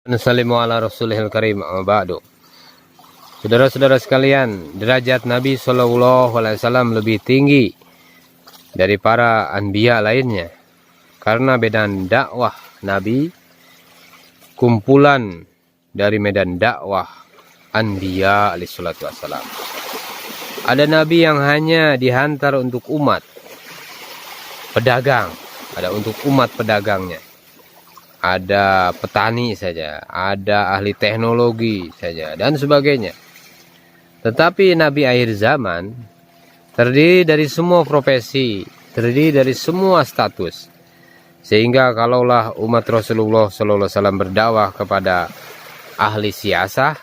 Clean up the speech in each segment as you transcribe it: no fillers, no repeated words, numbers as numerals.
Assalamualaikum ala rasulihil karim amma ba'du. Saudara-saudara sekalian, derajat Nabi SAW lebih tinggi dari para anbiya lainnya. Karena medan dakwah Nabi, kumpulan dari medan dakwah anbiya alaihissalatu wassalam. Ada Nabi yang hanya dihantar untuk umat pedagang, ada untuk umat pedagangnya. Ada petani saja, ada ahli teknologi saja, dan sebagainya. Tetapi Nabi akhir zaman terdiri dari semua profesi, terdiri dari semua status. Sehingga kalaulah umat Rasulullah SAW berdakwah kepada ahli siasah,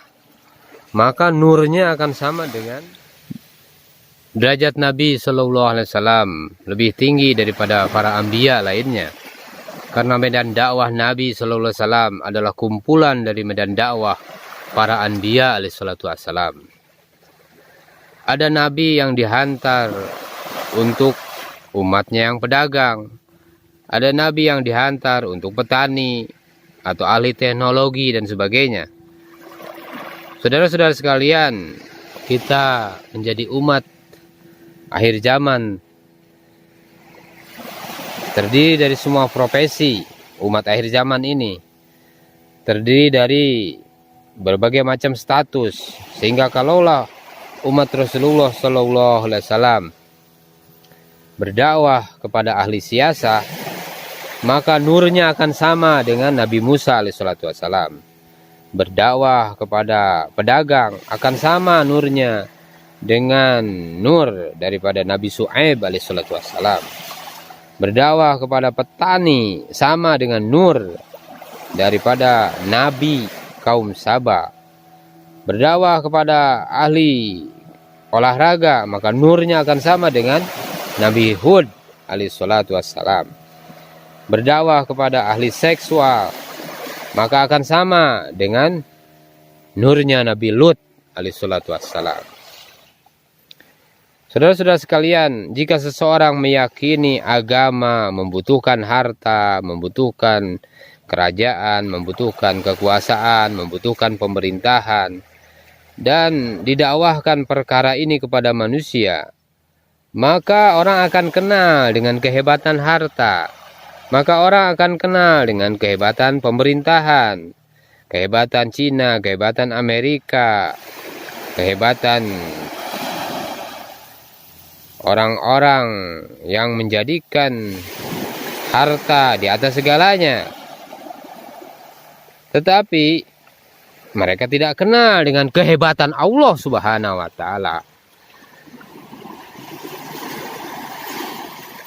maka nurnya akan sama dengan derajat Nabi SAW, lebih tinggi daripada para anbiya lainnya. Karena medan dakwah Nabi SAW adalah kumpulan dari medan dakwah para anbiya alaihissalatu wassalam. Ada Nabi yang dihantar untuk umatnya yang pedagang. Ada Nabi yang dihantar untuk petani atau ahli teknologi dan sebagainya. Saudara-saudara sekalian, kita menjadi umat akhir zaman terdiri dari semua profesi. Umat akhir zaman ini terdiri dari berbagai macam status, sehingga kalaulah umat Rasulullah SAW berdakwah kepada ahli siasah, maka nurnya akan sama dengan Nabi Musa alaihissalam. Berdakwah kepada pedagang akan sama nurnya dengan nur daripada Nabi Shu'aib alaihissalam. Berdakwah kepada petani sama dengan nur daripada Nabi kaum Saba. Berdakwah kepada ahli olahraga, maka nurnya akan sama dengan Nabi Hud alaihissalatu wassalam. Berdakwah kepada ahli seksual, maka akan sama dengan nurnya Nabi Lut alaihissalatu wassalam. Saudara-saudara sekalian, jika seseorang meyakini agama membutuhkan harta, membutuhkan kerajaan, membutuhkan kekuasaan, membutuhkan pemerintahan, dan didakwahkan perkara ini kepada manusia, maka orang akan kenal dengan kehebatan harta, maka orang akan kenal dengan kehebatan pemerintahan, kehebatan Cina, kehebatan Amerika, kehebatan orang-orang yang menjadikan harta di atas segalanya. Tetapi mereka tidak kenal dengan kehebatan Allah Subhanahu wa taala.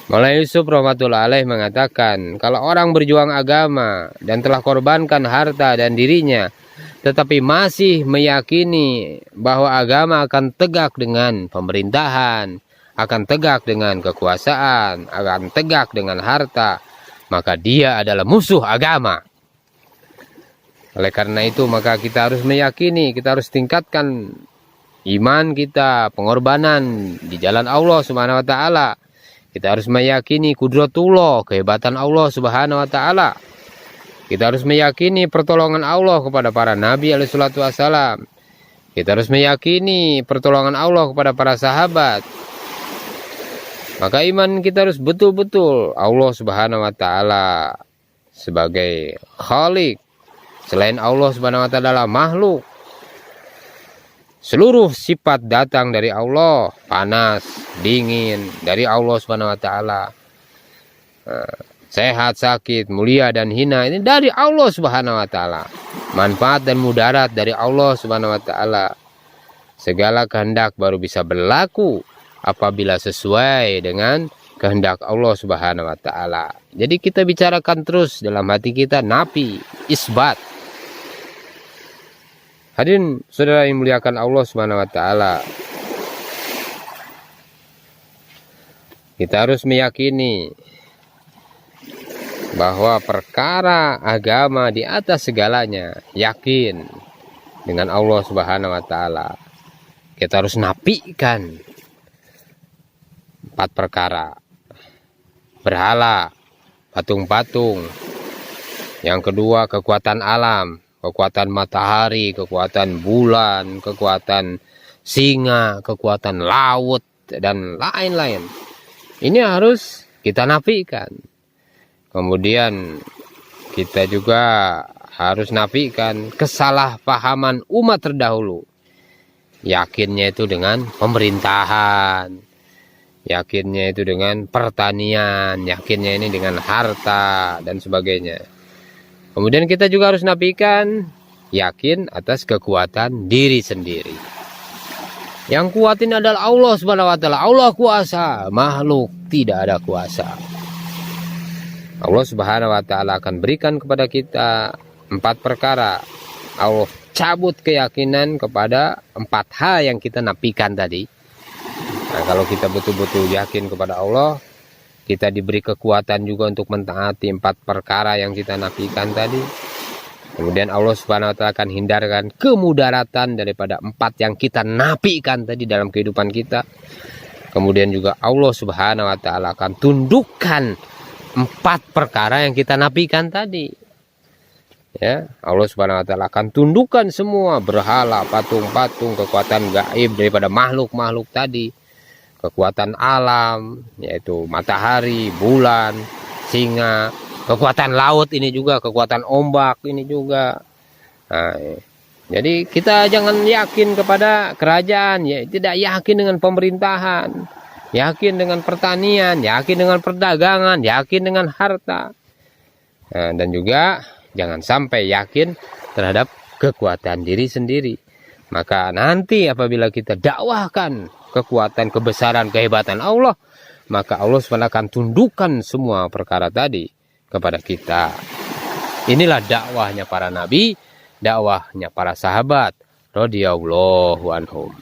Maulana Yusuf rahmatullah alaih mengatakan, kalau orang berjuang agama dan telah korbankan harta dan dirinya, tetapi masih meyakini bahwa agama akan tegak dengan pemerintahan, akan tegak dengan kekuasaan, akan tegak dengan harta, maka dia adalah musuh agama. Oleh karena itu, maka kita harus meyakini, kita harus tingkatkan iman kita, pengorbanan di jalan Allah Subhanahu wa taala. Kita harus meyakini kudratullah, kehebatan Allah Subhanahu wa taala. Kita harus meyakini pertolongan Allah kepada para nabi alaihissalatu wassalam. Kita harus meyakini pertolongan Allah kepada para sahabat. Maka iman kita harus betul-betul Allah Subhanahu wa taala sebagai Khalik. Selain Allah Subhanahu wa taala adalah makhluk. Seluruh sifat datang dari Allah, panas, dingin dari Allah Subhanahu wa taala. Sehat, sakit, mulia dan hina ini dari Allah Subhanahu wa taala. Manfaat dan mudarat dari Allah Subhanahu wa taala. Segala kehendak baru bisa berlaku apabila sesuai dengan kehendak Allah Subhanahu wa taala. Jadi kita bicarakan terus dalam hati kita nafi, isbat. Hadirin saudara yang muliakan Allah Subhanahu wa taala. Kita harus meyakini bahwa perkara agama di atas segalanya, yakin dengan Allah Subhanahu wa taala. Kita harus nafikan 4 perkara. Berhala, patung-patung. Yang kedua, kekuatan alam, kekuatan matahari, kekuatan bulan, kekuatan singa, kekuatan laut, dan lain-lain. Ini harus kita nafikan. Kemudian kita juga harus nafikan kesalahpahaman umat terdahulu. Yakinnya itu dengan pemerintahan, yakinnya itu dengan pertanian, yakinnya ini dengan harta, dan sebagainya. Kemudian kita juga harus nafikan yakin atas kekuatan diri sendiri. Yang kuat ini adalah Allah Subhanahu wa taala. Allah kuasa, makhluk tidak ada kuasa. Allah Subhanahu wa taala akan berikan kepada kita 4 perkara. Allah cabut keyakinan kepada 4 hal yang kita nafikan tadi. Nah, kalau kita betul-betul yakin kepada Allah, kita diberi kekuatan juga untuk mentaati 4 perkara yang kita nafikan tadi. Kemudian Allah Subhanahu wa taala akan hindarkan kemudaratan daripada 4 yang kita nafikan tadi dalam kehidupan kita. Kemudian juga Allah Subhanahu wa taala akan tundukkan 4 perkara yang kita nafikan tadi. Ya, Allah Subhanahu wa taala akan tundukkan semua berhala, patung-patung, kekuatan gaib daripada makhluk-makhluk tadi. Kekuatan alam, yaitu matahari, bulan, singa, kekuatan laut ini juga, kekuatan ombak ini juga. Nah, jadi kita jangan yakin kepada kerajaan, ya, tidak yakin dengan pemerintahan, yakin dengan pertanian, yakin dengan perdagangan, yakin dengan harta. Nah, dan juga jangan sampai yakin terhadap kekuatan diri sendiri. Maka nanti apabila kita dakwahkan kekuatan, kebesaran, kehebatan Allah, maka Allah SWT akan tundukkan semua perkara tadi kepada kita. Inilah dakwahnya para nabi, dakwahnya para sahabat radhiyallahu anhum.